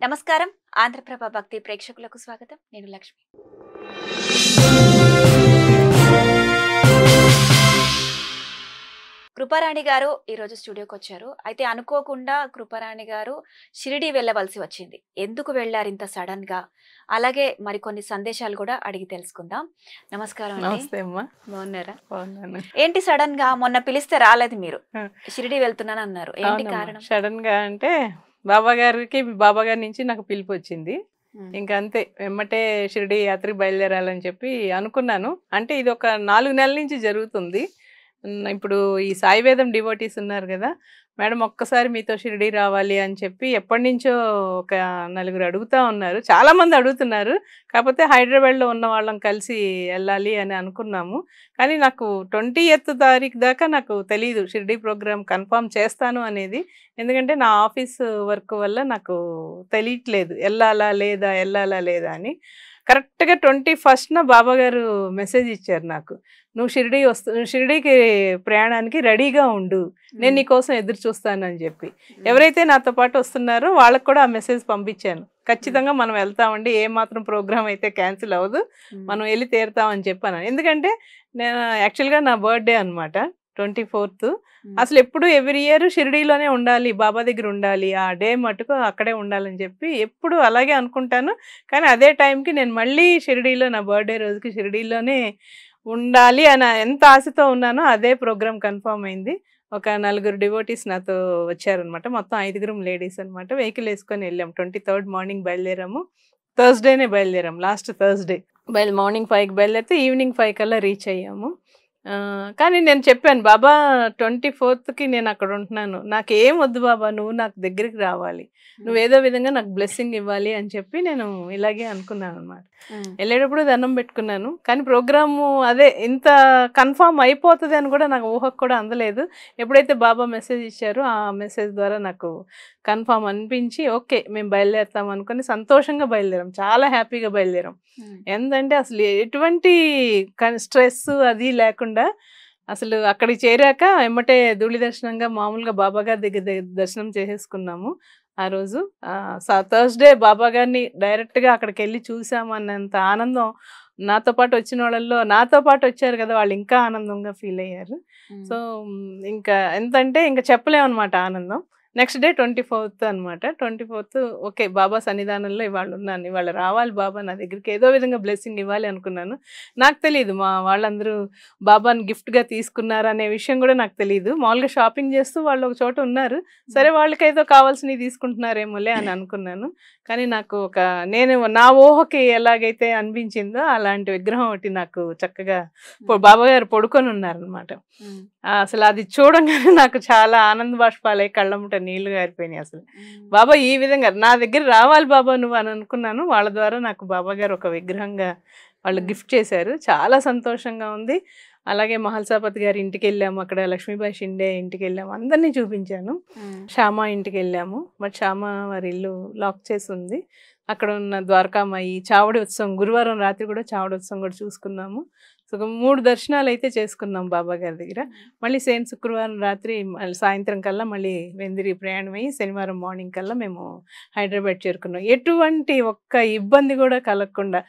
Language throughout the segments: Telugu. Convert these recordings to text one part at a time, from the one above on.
నమస్కారం ఆంధ్రప్రభ భక్తి ప్రేక్షకులకు స్వాగతం. నేను లక్ష్మి. కృపారాణి గారు ఈరోజు స్టూడియోకి వచ్చారు. అయితే అనుకోకుండా కృపారాణి గారు షిరిడి వెళ్ళవలసి వచ్చింది. ఎందుకు వెళ్ళారు ఇంత సడన్ గా? అలాగే మరికొన్ని సందేశాలు కూడా అడిగి తెలుసుకుందాం. నమస్కారం అండి. నమస్తే అమ్మా. బాగున్నారా? బాగున్నాను. ఏంటి సడన్ గా? మొన్న పిలిస్తే రాలేదు మీరు. షిరిడి వెళ్తున్నాను అన్నారు. ఏంటి కారణం? సడన్ గా అంటే బాబా గారి నుంచి నాకు పిలుపు వచ్చింది. ఇంకా అంతే, వెమ్మటే షిరిడి యాత్రకు బయలుదేరాలని చెప్పి అనుకున్నాను. అంటే ఇది ఒక 4 నెలల నుంచి జరుగుతుంది. ఇప్పుడు ఈ సాయివేదం డివోటీస్ ఉన్నారు కదా మేడం, ఒక్కసారి మీతో షిరిడి రావాలి అని చెప్పి ఎప్పటి నుంచో ఒక 4 అడుగుతూ ఉన్నారు. చాలామంది అడుగుతున్నారు. కాకపోతే హైదరాబాద్లో ఉన్న వాళ్ళం కలిసి వెళ్ళాలి అని అనుకున్నాము. కానీ నాకు 20th తారీఖు దాకా నాకు తెలియదు షిరిడి ప్రోగ్రామ్ కన్ఫర్మ్ చేస్తాను అనేది. ఎందుకంటే నా ఆఫీస్ వర్క్ వల్ల నాకు తెలియట్లేదు వెళ్ళాలా లేదా అని. కరెక్ట్గా 21st బాబా గారు మెసేజ్ ఇచ్చారు నాకు, నువ్వు షిరిడీకి ప్రయాణానికి రెడీగా ఉండు, నేను నీకోసం ఎదురు చూస్తాను అని చెప్పి. ఎవరైతే నాతో పాటు వస్తున్నారో వాళ్ళకు కూడా ఆ మెసేజ్ పంపించాను. ఖచ్చితంగా మనం వెళ్తామండి, ఏమాత్రం ప్రోగ్రామ్ అయితే క్యాన్సిల్ అవ్వదు, మనం వెళ్ళి తీరుతామని చెప్పాను. ఎందుకంటే నేను యాక్చువల్గా నా బర్త్డే అనమాట 24th. అసలు ఎప్పుడు ఎవ్రీ ఇయర్ షిరిడీలోనే ఉండాలి, బాబా దగ్గర ఉండాలి, ఆ డే మటుకు అక్కడే ఉండాలని చెప్పి ఎప్పుడు అలాగే అనుకుంటాను. కానీ అదే టైంకి నేను మళ్ళీ షిరిడీలో నా బర్త్డే రోజుకి షిరిడీలోనే ఉండాలి అని ఎంత ఆశతో ఉన్నానో అదే ప్రోగ్రామ్ కన్ఫర్మ్ అయింది. ఒక 4 డివోటీస్ నాతో వచ్చారనమాట. మొత్తం 5 లేడీస్ అనమాట. వెహికల్ వేసుకొని వెళ్ళాం. 23rd మార్నింగ్ బయలుదేరాము. థర్స్డేనే బయలుదేరాం, లాస్ట్ థర్స్డే. మార్నింగ్ 5కి బయలుదేరితే ఈవినింగ్ 5 కల్లా రీచ్ అయ్యాము. కానీ నేను చెప్పాను, బాబా 24th నేను అక్కడ ఉంటున్నాను, నాకేం వద్దు బాబా, నువ్వు నాకు దగ్గరికి రావాలి, నువ్వు ఏదో విధంగా నాకు బ్లెస్సింగ్ ఇవ్వాలి అని చెప్పి నేను ఇలాగే అనుకున్నాను అనమాట. వెళ్ళేటప్పుడు దండం పెట్టుకున్నాను. కానీ ప్రోగ్రాము అదే ఇంత కన్ఫామ్ అయిపోతుంది అని కూడా నాకు ఊహకు కూడా అందలేదు. ఎప్పుడైతే బాబా మెసేజ్ ఇచ్చారో ఆ మెసేజ్ ద్వారా నాకు కన్ఫామ్ అనిపించి ఓకే మేము బయలుదేరుతాం అనుకుని సంతోషంగా బయలుదేరాం. చాలా హ్యాపీగా బయలుదేరాం. ఏంటంటే అసలు ఎటువంటి స్ట్రెస్ అది లేకుండా అసలు అక్కడికి చేరాక ఎమ్మటే ధూళి దర్శనంగా మామూలుగా బాబా గారి దగ్గర దర్శనం చేసేసుకున్నాము. ఆ రోజు థర్స్డే బాబా గారిని డైరెక్ట్గా అక్కడికి వెళ్ళి చూసామన్నంత ఆనందం నాతో పాటు వచ్చిన వాళ్ళల్లో, నాతో పాటు వచ్చారు కదా వాళ్ళు ఇంకా ఆనందంగా ఫీల్ అయ్యారు. సో ఇంకా ఎంతంటే ఇంకా చెప్పలేమన్నమాట ఆనందం. నెక్స్ట్ డే 24th అనమాట. 24th ఓకే బాబా సన్నిధానంలో ఇవాళ ఉన్నాను, ఇవాళ రావాలి బాబా నా దగ్గరికి, ఏదో విధంగా బ్లెస్సింగ్ ఇవ్వాలి అనుకున్నాను. నాకు తెలియదు మా వాళ్ళందరూ బాబాని గిఫ్ట్గా తీసుకున్నారు అనే విషయం కూడా నాకు తెలియదు. మామూలుగా షాపింగ్ చేస్తూ వాళ్ళు ఒక చోట ఉన్నారు, సరే వాళ్ళకేదో కావాల్సినవి తీసుకుంటున్నారేమోలే అని అనుకున్నాను. కానీ నాకు నేను నా ఊహకి ఎలాగైతే అనిపించిందో అలాంటి విగ్రహం ఒకటి నాకు చక్కగా బాబా గారు పడుకొని ఉన్నారనమాట. అసలు అది చూడంగానే నాకు చాలా ఆనంద బాష్పాలై కళ్ళముట నీళ్లు గారిపోయినాయి. అసలు బాబా ఈ విధంగా నా దగ్గర రావాలి బాబా నువ్వు అని అనుకున్నాను. వాళ్ళ ద్వారా నాకు బాబా గారు ఒక విగ్రహంగా వాళ్ళు గిఫ్ట్ చేశారు. చాలా సంతోషంగా ఉంది. అలాగే మహల్సాపతి గారి ఇంటికి వెళ్ళాము, అక్కడ లక్ష్మీబాయి షిండే ఇంటికి వెళ్ళాము, అందరినీ చూపించాను. శ్యామ ఇంటికి వెళ్ళాము, బట్ శ్యామ వారి ఇల్లు లాక్ చేసి ఉంది. అక్కడ ఉన్న ద్వారకామాయి, చావడి ఉత్సవం, గురువారం రాత్రి కూడా చావడి ఉత్సవం కూడా చూసుకున్నాము. సో 3 దర్శనాలు అయితే చేసుకున్నాం బాబా గారి దగ్గర. మళ్ళీ సేమ్ శుక్రవారం రాత్రి సాయంత్రం కల్లా మళ్ళీ వెందిరి ప్రయాణం అయ్యి శనివారం మార్నింగ్ కల్లా మేము హైదరాబాద్ చేరుకున్నాం. ఎటువంటి ఒక్క ఇబ్బంది కూడా కలగకుండా,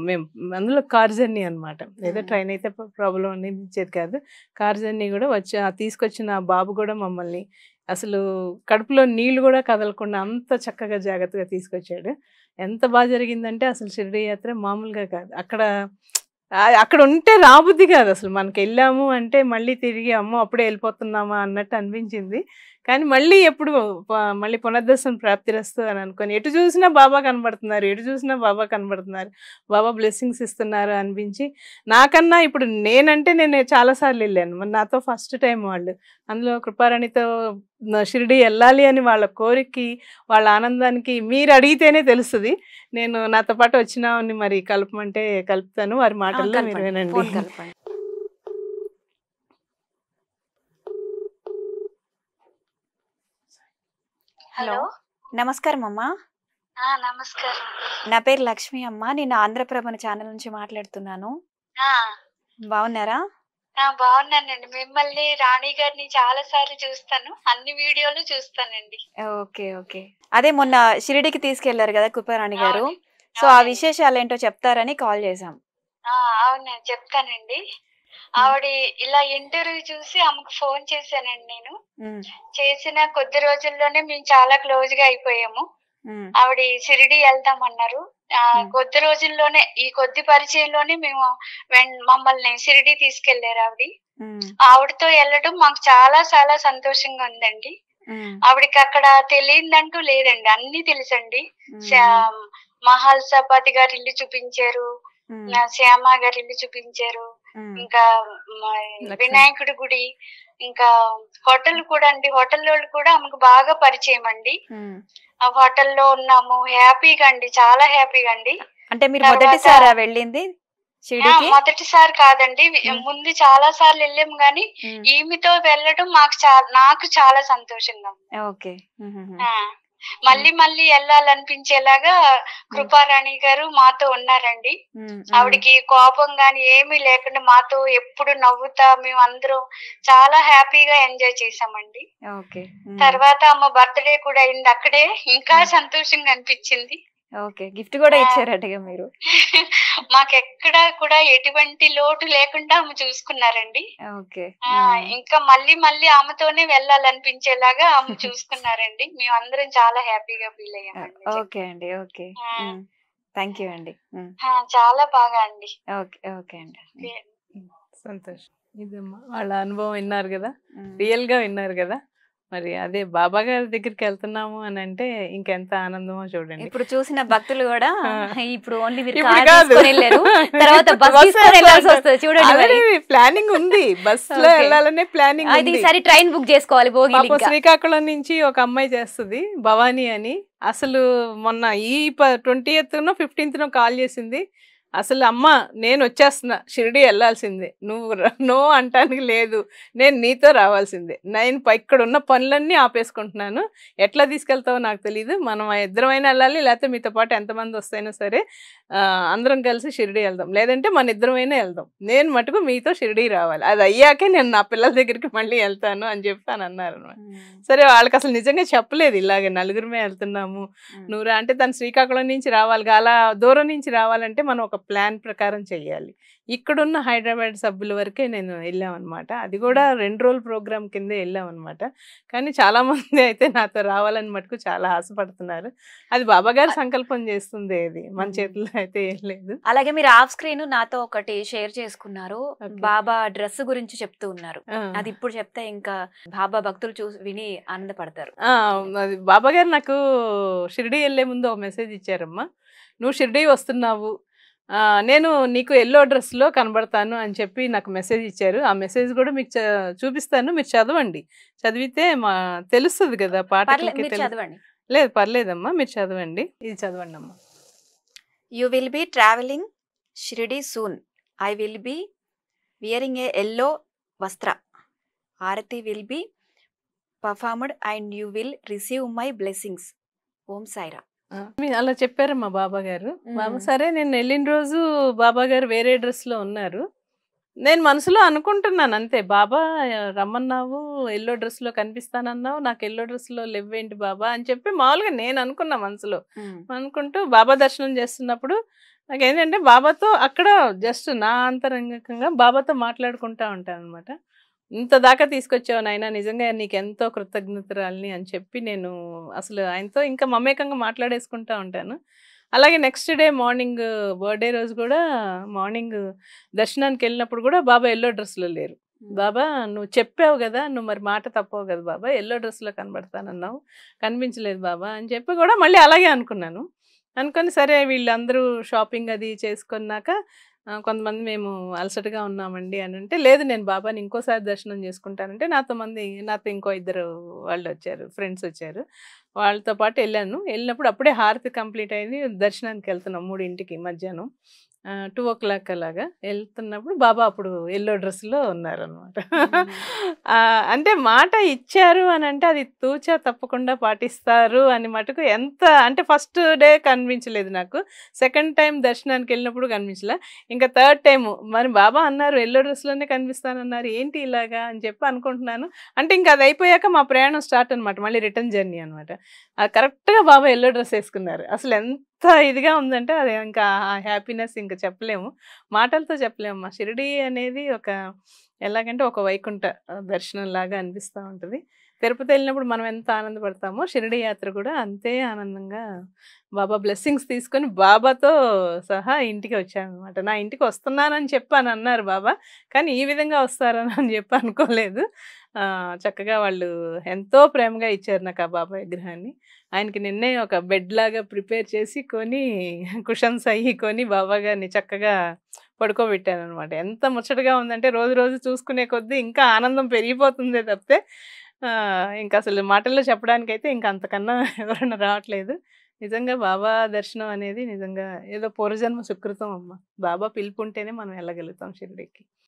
మేము అందులో కార్ జర్నీ అనమాట, ఏదో ట్రైన్ అయితే ప్రాబ్లం అనిపించేది కాదు. కార్ జర్నీ కూడా తీసుకొచ్చిన బాబు కూడా మమ్మల్ని అసలు కడుపులో నీళ్లు కూడా కదలకుండా అంత చక్కగా జాగ్రత్తగా తీసుకొచ్చాడు. ఎంత బాగా జరిగిందంటే అసలు షిరిడి యాత్ర మామూలుగా కాదు. అక్కడ ఉంటే రాబుద్ది కాదు అసలు. మనకి వెళ్ళాము అంటే మళ్ళీ తిరిగి అమ్మో అప్పుడే వెళ్ళిపోతున్నామా అన్నట్టు అనిపించింది. కానీ మళ్ళీ మళ్ళీ పునర్దర్శనం ప్రాప్తిరస్తు అని అనుకొని ఎటు చూసినా బాబా కనబడుతున్నారు, బాబా బ్లెస్సింగ్స్ ఇస్తున్నారు అనిపించి, నాకన్నా ఇప్పుడు నేను చాలాసార్లు వెళ్ళాను, మరి నాతో ఫస్ట్ టైం వాళ్ళు, అందులో కృపారాణితో షిరిడి వెళ్ళాలి అని వాళ్ళ కోరికకి, వాళ్ళ ఆనందానికి మీరు అడిగితేనే తెలుస్తుంది. నేను నాతో పాటు వచ్చిన మరి కలపమంటే కలుపుతాను, వారి మాటల్లో మీరు వినండి. హలో, నమస్కారం అమ్మా. నమస్కారం. నా పేరు లక్ష్మి అమ్మ. నేను ఆంధ్రప్రభ ఛానల్ నుంచి మాట్లాడుతున్నాను. బాగున్నారా? బాగున్నానండి. మిమ్మల్ని, రాణి గారిని చాలా సార్లు చూస్తాను. అన్ని వీడియోలు చూస్తానండి. ఓకే. ఓకే. అదే మొన్న షిరిడీకి తీసుకెళ్లారు గదా కృపారాణి గారు. అవునండి. సో, ఆ అవునండి. విశేషాలేంటో చెప్తారని కాల్ చేశాం. అవునండి. చెప్తానండి. హ్మ్. ఆవిడ ఇలా ఇంటర్వ్యూ చూసి ఆమెకు ఫోన్ చేశానండి నేను. హ్మ్. చేసిన కొద్ది రోజుల్లోనే మేము చాలా క్లోజ్‌గా అయిపోయాము. హ్మ్. ఆవిడ షిరిడీ ఎళ్దామన్నారు. హ్మ్. కొద్ది రోజుల్లోనే ఈ కొద్ది పరిచయంలోనే మేము మమ్మల్ని షిరిడీ తీసుకెళ్లారు ఆవిడ. హ్మ్. ఆవిడతో ఎళ్ళడం మాకు చాలా చాలా సంతోషంగా ఉందండి. హ్మ్. ఆవిడకి అక్కడ తెలియనిదంటూ లేదండి. అన్నీ తెలుసండి. హ్మ్. శా మహల్ సపాతి గారి ఇల్లు చూపించారు. హ్మ్. శ్యామ గారి ఇల్లు చూపించారు. హ్మ్. ఇంకా లక్ష్మి. వినాయకుడి గుడి, ఇంకా హోటల్ కూడా అండి. హోటల్లోళ్ళు కూడా ఆమెకు బాగా పరిచయం అండి. హ్మ్. ఆ హోటల్‌లో ఉన్నాము. హ్యాపీగా అండి. చాలా హ్యాపీగా అండి. అంటే మీరు తర్వాత మొదటిసారా వెళ్ళింది షిరిడీకి? మొదటిసారి కాదండి. ముందు చాలా సార్లు ఎళ్ళాం గానీ, హ్మ్. ఈమెతో వెళ్ళడం నాకు చాలా సంతోషంగా ఉంది. ఓకే. హుహుహు. ఆ! మళ్ళీ మళ్ళీ ఎళ్ళాలనిపించేలాగా హ్మ్. కృపారాణి గారు మాతో ఉన్నారండి. హ్మ్. హ్మ్. ఆవిడకి కోపం గాని ఏమీ లేకుండా మాతో ఎప్పుడు నవ్వుతా మేమందరం చాలా హ్యాపీగా ఎంజాయ్ చేశామండి. ఓకే. హ్మ్. తర్వాత ఆమె బర్త్‌డే కూడా అయింది అక్కడే. ఇంకా సంతోషంగా అనిపిచ్చింది. ఓకే. గిఫ్ట్ గూడా ఆ! ఇచ్చారటగా మీరు. మాకెక్కడా కూడా ఎటువంటి లోటు లేకుండా ఆమె చూసుకున్నారండి. ఓకే. ఆ! ఇంకా మళ్ళీ మళ్ళీ ఆమెతోనే వెళ్ళాలనిపించేలాగా ఆమె చూసుకున్నారండి. మేమందరం చాలా హ్యాపీగా ఫీల్ అయ్యామండి నిజంగా. ఓకే అండి. ఓకే. ఆ! థ్యాంక్ యూ అండి. చాలా బాగా అండి. ఓకే. ఓకే అండి. ఓకే. సంతోషం. ఇదమ్మా వాళ్ళ అనుభవం విన్నారు కదా, హ్మ్. రియల్గా విన్నారు కదా. మరి అదే బాబా గారి దగ్గరికి వెళ్తున్నాము అని అంటే ఇంకెంత ఆనందమో చూడండి. ఇప్పుడు చూసిన భక్తులు గూడా ఆ. ఇప్పుడు ఓన్లీ మీరు ఇప్పుడు కార్ కాదు, తీసుకొని వెళ్ళారు. తర్వాత బస్ తీసుకొని వెళ్ళాల్సి వస్తుంది. చూడండి మరి. ప్లానింగ్ ఉంది, బస్ లో ఓకే. వెళ్ళాలనే ప్లానింగ్ అది ఉంది. ఈసారి ట్రైన్ బుక్ చేసుకోవాలి భోగిలు పాపం ఇంకా. శ్రీకాకుళం నుంచి ఒక అమ్మాయి చేస్తుంది, భవానీ అని. అసలు మొన్న ఈ 20th 15th కాల్ చేసింది. అసలు అమ్మ నేను వచ్చేస్తున్నా, షిరిడి వెళ్ళాల్సిందే, నువ్వు నో అంటానికి లేదు, నేను నీతో రావాల్సిందే, నేను ఇక్కడ ఉన్న పనులన్నీ ఆపేసుకుంటున్నాను, ఎట్లా తీసుకెళ్తావో నాకు తెలియదు, మనం ఇద్దరమైనా వెళ్ళాలి, లేకపోతే మీతో పాటు ఎంతమంది వస్తైనా సరే అందరం కలిసి షిరిడి వెళ్దాం, లేదంటే మన ఇద్దరమైనా వెళ్దాం, నేను మటుకు మీతో షిరిడి రావాలి, అది అయ్యాకే నేను నా పిల్లల దగ్గరికి మళ్ళీ వెళ్తాను అని చెప్పి అని అన్నారు అనమాట. సరే వాళ్ళకి అసలు నిజంగా చెప్పలేదు ఇలాగే నలుగురమే వెళ్తున్నాము, నువ్వు అంటే తను శ్రీకాకుళం నుంచి రావాలి, అలా దూరం నుంచి రావాలంటే మనం ఒక ప్లాన్ ప్రకారం చెయ్యాలి. ఇక్కడున్న హైదరాబాద్ సభ్యుల వరకే నేను వెళ్ళామన్నమాట. అది కూడా 2 రోజుల ప్రోగ్రామ్ కిందే వెళ్ళామన్నమాట. కానీ చాలా మంది అయితే నాతో రావాలని మటుకు చాలా ఆశపడుతున్నారు. అది బాబా గారి సంకల్పం చేస్తుంది, అది మన చేతుల్లో అయితే ఏం లేదు. అలాగే మీరు ఆఫ్ స్క్రీన్ నాతో ఒకటి షేర్ చేసుకున్నారు. బాబా డ్రెస్ గురించి చెప్తూ ఉన్నారు. అది ఇప్పుడు చెప్తే ఇంకా బాబా భక్తులు చూసి విని ఆనందపడతారు. అది బాబా గారు నాకు షిరిడి వెళ్ళే ముందు ఒక మెసేజ్ ఇచ్చారమ్మా, నువ్వు షిరిడి వస్తున్నావు, నేను నీకు ఎల్లో డ్రెస్లో కనబడతాను అని చెప్పి నాకు మెసేజ్ ఇచ్చారు. ఆ మెసేజ్ కూడా మీకు చూపిస్తాను, మీరు చదవండి, చదివితే తెలుస్తుంది కదా పాఠకులకి. మీరు చదవండి. లేదు పర్లేదమ్మా, మీరు చదవండి, ఇది చదవండి అమ్మా. You will be travelling Shirdi soon. I will be wearing a yellow వస్త్ర. Aarti will be performed and you will receive my blessings. Om సాయిరా. అలా చెప్పారమ్మా బాబా గారు. బాబా సరే, నేను వెళ్ళిన రోజు బాబా గారు వేరే డ్రెస్లో ఉన్నారు. నేను మనసులో అనుకుంటున్నాను అంతే, బాబా రమ్మన్నావు, ఎల్లో డ్రెస్లో కనిపిస్తానన్నావు, నాకు ఎల్లో డ్రెస్లో లేవేంటి బాబా అని చెప్పి మామూలుగా నేను అనుకున్నా మనసులో. అనుకుంటూ బాబా దర్శనం చేస్తున్నప్పుడు నాకేంటంటే బాబాతో అక్కడ జస్ట్ నా అంతరంగికంగా బాబాతో మాట్లాడుకుంటా ఉంటాను అనమాట. ఇంత దాకా తీసుకొచ్చావు నాయన, నిజంగా నీకు ఎంతో కృతజ్ఞతరాలని అని చెప్పి నేను అసలు ఆయనతో ఇంకా మమేకంగా మాట్లాడేసుకుంటా ఉంటాను. అలాగే నెక్స్ట్ డే మార్నింగ్ బర్త్డే రోజు కూడా మార్నింగ్ దర్శనానికి వెళ్ళినప్పుడు కూడా బాబా ఎల్లో డ్రెస్లో లేరు. బాబా నువ్వు చెప్పావు కదా, నువ్వు మరి మాట తప్పవు కదా బాబా, ఎల్లో డ్రెస్లో కనబడతానన్నావు, కనిపించలేదు బాబా అని చెప్పి కూడా మళ్ళీ అలాగే అనుకున్నాను. అనుకొని సరే వీళ్ళందరూ షాపింగ్ అది చేసుకున్నాక కొంతమంది మేము అలసటగా ఉన్నామండి అని అంటే, లేదు నేను బాబాని ఇంకోసారి దర్శనం చేసుకుంటానంటే నాతో ఇంకో 2 వాళ్ళు వచ్చారు, ఫ్రెండ్స్ వచ్చారు, వాళ్ళతో పాటు వెళ్ళాను. వెళ్ళినప్పుడు అప్పుడే హారతి కంప్లీట్ అయింది, దర్శనానికి వెళ్తున్నాం 3ంటికి మధ్యాహ్నం. 2:00 అలాగా వెళ్తున్నప్పుడు బాబా అప్పుడు ఎల్లో డ్రెస్‌లో ఉన్నారనమాట. హ్మ్. అంటే మాట ఇచ్చారు అనంటే అది తూచా తప్పకుండా పాటిస్తారు అని మటుకు ఎంత అంటే ఫస్ట్ డే కనిపించలేదు నాకు. సెకండ్ టైమ్ దర్శనానికెళ్ళినప్పుడు కనిపించలా. ఇంకా థర్డ్ టైము మరి బాబా అన్నారు ఎల్లో డ్రెస్‌లోనే కనిపిస్తానన్నారు. ఏంటి ఇలాగా అని చెప్పి అనుకుంటున్నాను. అంటే ఇంక అది అయిపోయాక మా ప్రయాణం స్టార్ట్ అనమాట. మళ్ళీ రిటర్న్ జర్నీ అనమాట. కరెక్ట్‌గా బాబా యెల్లో డ్రెస్ ఏసుకున్నారు. అసలు ఎంత ఇదిగా ఉందంటే అది ఇంకా ఆ హ్యాపీనెస్ ఇంక చెప్పలేము. మాటలతో చెప్పలేమమ్మా. షిరిడీ అనేది ఒక ఎలాగంటే ఒక వైకుంఠ దర్శనంలాగా అనిపిస్తా ఉంటది. తిరుపతి వెళ్ళినప్పుడు మనం ఎంత ఆనందపడతామో షిరిడీ యాత్ర కూడా అంతే ఆనందంగా బాబా బ్లెస్సింగ్స్ తీసుకొని బాబాతో సహా ఇంటికి వచ్చాననమాట. నా ఇంటికి వస్తున్నానని చెప్పనన్నారు బాబా. కానీ ఈ విధంగా వస్తారని అని చెప్పి అనుకోలేదు. చక్కగా వాళ్ళు ఎంతో ప్రేమగా ఇచ్చారు నాకు ఆ బాబా విగ్రహాన్ని. ఆయనకి నిన్నే ఒక బెడ్‌లాగా ప్రిపేర్ చేసి కొని కుషన్స్ అయ్యి కొని బాబా గారిని చక్కగా పడుకోబెట్టాననమాట. ఎంత ముచ్చటగా ఉందంటే రోజు రోజు చూసుకునే కొద్దీ ఇంకా ఆనందం పెరిగిపోతుందే తప్పితే ఇంకసలు మాటల్లో చెప్పడానికైతే ఇంక అంతకన్నా వివరణ రావట్లేదు. నిజంగా బాబా దర్శనం అనేది నిజంగా ఏదో పూర్వజన్మ సుకృతం అమ్మ. బాబా పిలుపుంటేనే మనం వెళ్ళగలుగుతాం షిరిడీకి.